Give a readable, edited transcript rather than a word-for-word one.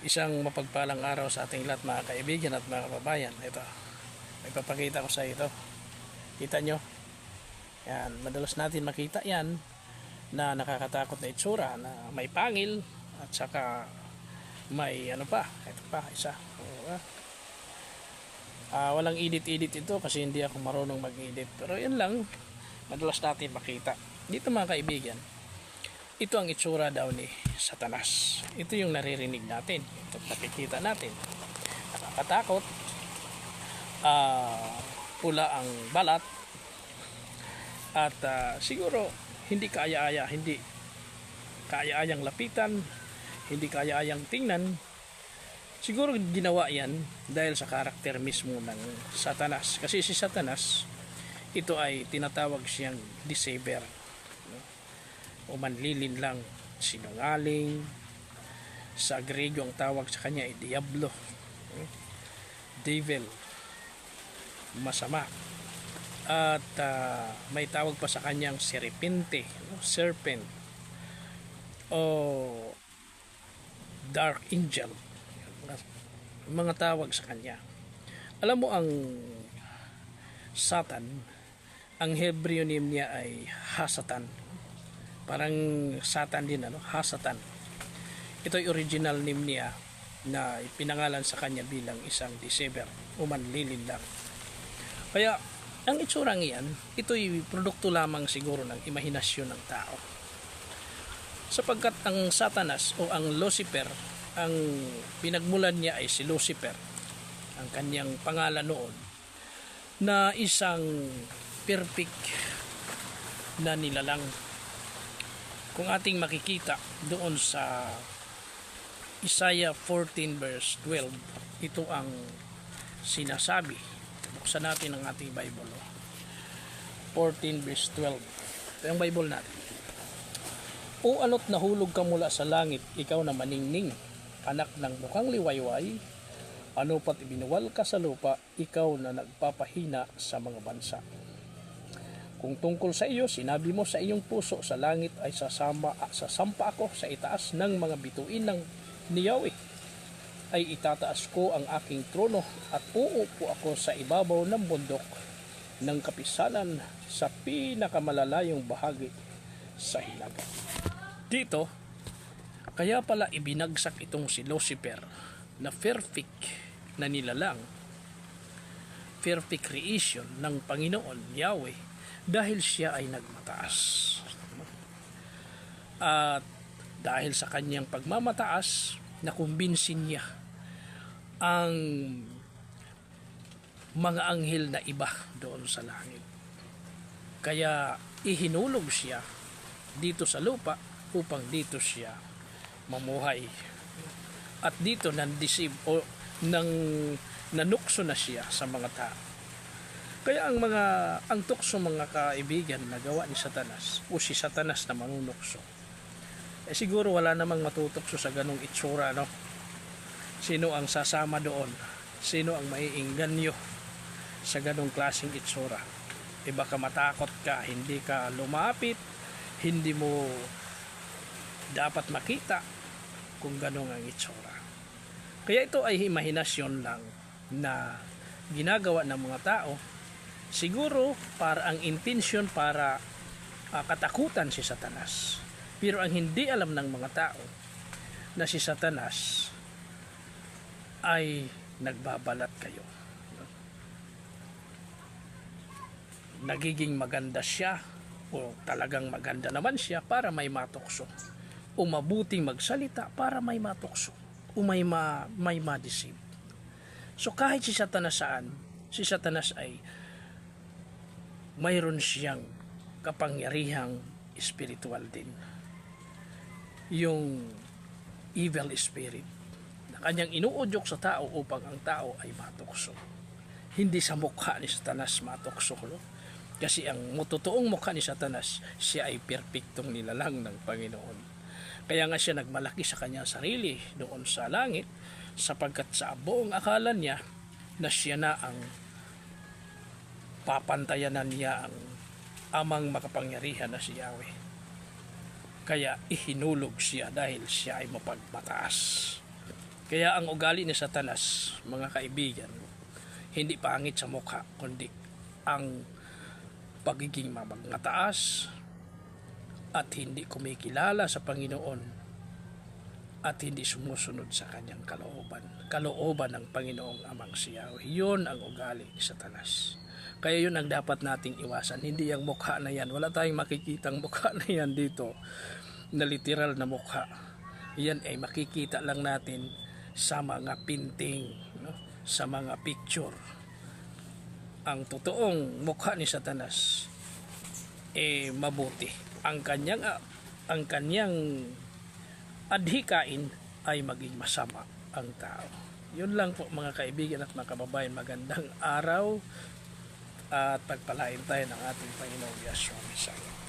Isang mapagpalang araw sa ating lahat, mga kaibigan at mga kababayan. Ito, may papakita ko sa ito. Kita nyo? Yan, madalas natin makita yan na nakakatakot na itsura na may pangil at saka may ano pa. Ito pa, isa. Walang edit-edit ito kasi hindi ako marunong mag-edit. Pero yan lang, madalas natin makita. Dito mga kaibigan, ito ang itsura daw ni Satanas. Ito yung naririnig natin. Ito nakikita natin. Nakakatakot. Pula ang balat. At siguro hindi kaya-ayang lapitan. Hindi kaya-ayang tingnan. Siguro ginawa yan dahil sa karakter mismo ng Satanas. Kasi si Satanas, ito ay tinatawag siyang deceiver. O manlilin lang, sinungaling. Sa Grego ang tawag sa kanya ay Diablo, Devil, masama. At may tawag pa sa kanyang serpente, serpent, o dark angel, mga tawag sa kanya. Alam mo ang Satan, ang Hebreo name niya ay Hasatan. Parang Satan din, Hasatan. Ito ay original name niya na pinangalan sa kanya bilang isang deceiver o manlilin lang. Kaya ang itsurang iyan, ito ay produkto lamang siguro ng imahinasyon ng tao. Sapagkat ang Satanas o ang Lucifer, ang pinagmulan niya ay si Lucifer, ang kanyang pangalan noon, na isang perfect na nilalang. Kung ating makikita doon sa Isaiah 14 verse 12, ito ang sinasabi. Buksan natin ang ating Bible. 14 verse 12. Ito ang Bible natin. O ano't nahulog ka mula sa langit, ikaw na maningning, anak ng mukhang liwayway, ano pat ibinuwal ka sa lupa, ikaw na nagpapahina sa mga bansa. Kung tungkol sa iyo, sinabi mo sa iyong puso, sa langit ay sasampa ako sa itaas ng mga bituin ng ni Yahweh. Ay itataas ko ang aking trono at uupo ako sa ibabaw ng bundok ng kapisanan sa pinakamalalayong bahagi sa hilaga. Dito, kaya pala ibinagsak itong si Lucifer na perfect na nilalang, perfect creation ng Panginoon Yahweh, dahil siya ay nagmataas. At dahil sa kanyang pagmamataas, nakumbinsin niya ang mga anghel na iba doon sa langit. Kaya ihinulog siya dito sa lupa upang dito siya mamuhay. At dito nandeceive o nanukso na siya sa mga tao. Kaya ang tukso mga kaibigan na gawa ni Satanas o si Satanas na manunukso, siguro wala namang matutukso sa ganong itsura, no? Sino ang sasama doon? Sino ang maiingganyo sa ganong klaseng itsura? Baka matakot ka, hindi ka lumapit, hindi mo dapat makita kung ganong ang itsura. Kaya ito ay imahinasyon lang na ginagawa ng mga tao, siguro para ang intensyon para katakutan si Satanas. Pero ang hindi alam ng mga tao na si Satanas ay nagbabalat kayo. Nagiging maganda siya o talagang maganda naman siya para may matukso. O mabuting magsalita para may matukso. O may ma-deceive. So kahit si Satanas si Satanas ay mayroon siyang kapangyarihang spiritual din. Yung evil spirit na kanyang inuudyok sa tao upang ang tao ay matukso. Hindi sa mukha ni Satanas matukso. No? Kasi ang totoong mukha ni Satanas, siya ay perpektong nilalang ng Panginoon. Kaya nga siya nagmalaki sa kanyang sarili doon sa langit, sapagkat sa buong akala niya na siya na ang papantayanan niya ang amang makapangyarihan na si Yahweh. Kaya ihinulog siya dahil siya ay mapagmataas. Kaya ang ugali ni Satanas, mga kaibigan, hindi pangit sa mukha, kundi ang pagiging mataas at hindi kumikilala sa Panginoon at hindi sumusunod sa kanyang kalooban ng Panginoong Amang Siyaw. Yun ang ugali ni Satanas. Kaya yun ang dapat nating iwasan. Hindi yung mukha na yan. Wala tayong makikitang mukha na yan dito na literal na mukha. Yan ay makikita lang natin sa mga painting, no? Sa mga picture. Ang totoong mukha ni Satanas mabuti. Ang kanyang adhikain ay maging masama ang tao. Yun lang po mga kaibigan at mga kababayan, magandang araw at pagpalain tayo ng ating Panginoong Yeshua Mesaya.